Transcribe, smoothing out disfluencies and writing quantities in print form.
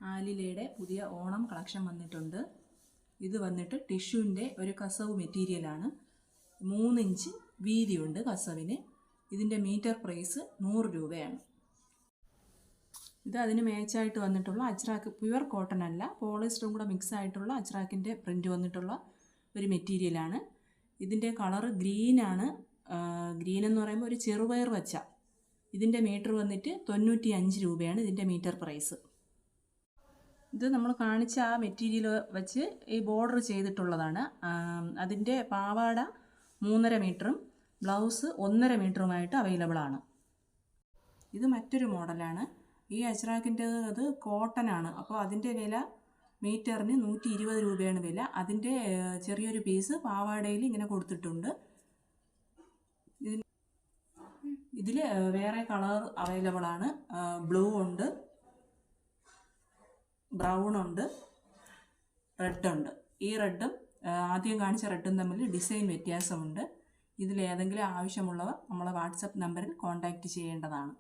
ആലിലയുടെ പുതിയ ഓണം കളക്ഷൻ വന്നിട്ടുണ്ട്. ഇത് വന്നിട്ട് ടിഷ്യൂവിൻ്റെ ഒരു കസവ് മെറ്റീരിയലാണ്. 3 ഇഞ്ച് വീതിയുണ്ട് കസവിന്. ഇതിൻ്റെ മീറ്റർ പ്രൈസ് 100 രൂപയാണ്. ഇത് അതിന് മാച്ചായിട്ട് വന്നിട്ടുള്ള അജ്രാക്ക്, പ്യുവർ കോട്ടൺ അല്ല, പോളിസ്റ്ററും കൂടെ മിക്സ് ആയിട്ടുള്ള അജ്രാക്കിൻ്റെ പ്രിൻറ്റ് വന്നിട്ടുള്ള ഒരു മെറ്റീരിയലാണ്. ഇതിൻ്റെ കളറ് ഗ്രീനാണ്. ഗ്രീൻ എന്ന് പറയുമ്പോൾ ഒരു ചെറുപയർ വച്ച. ഇതിൻ്റെ മീറ്റർ വന്നിട്ട് 95 രൂപയാണ് ഇതിൻ്റെ മീറ്റർ പ്രൈസ്. ഇത് നമ്മൾ കാണിച്ച ആ മെറ്റീരിയൽ വെച്ച് ഈ ബോർഡർ ചെയ്തിട്ടുള്ളതാണ്. അതിൻ്റെ പാവാട 3.5 മീറ്ററും ബ്ലൗസ് 1.5 മീറ്ററുമായിട്ട് അവൈലബിൾ ആണ്. ഇത് മറ്റൊരു മോഡലാണ്. ഈ അജ്രാക്കിൻ്റെ അത് കോട്ടൺ ആണ്. അപ്പോൾ അതിൻ്റെ വില മീറ്ററിന് 120 രൂപയാണ് വില. അതിൻ്റെ ചെറിയൊരു പീസ് പാവാടയിൽ ഇങ്ങനെ കൊടുത്തിട്ടുണ്ട്. ഇതിൽ വേറെ കളർ അവൈലബിൾ ആണ്. ബ്ലൂ ഉണ്ട്, ബ്രൗൺ ഉണ്ട്, റെഡ് ഉണ്ട്. ഈ റെഡും ആദ്യം കാണിച്ച റെഡും തമ്മിൽ ഡിസൈൻ വ്യത്യാസമുണ്ട്. ഇതിലേതെങ്കിലും ആവശ്യമുള്ളവർ നമ്മളെ വാട്സപ്പ് നമ്പറിൽ കോൺടാക്റ്റ് ചെയ്യേണ്ടതാണ്.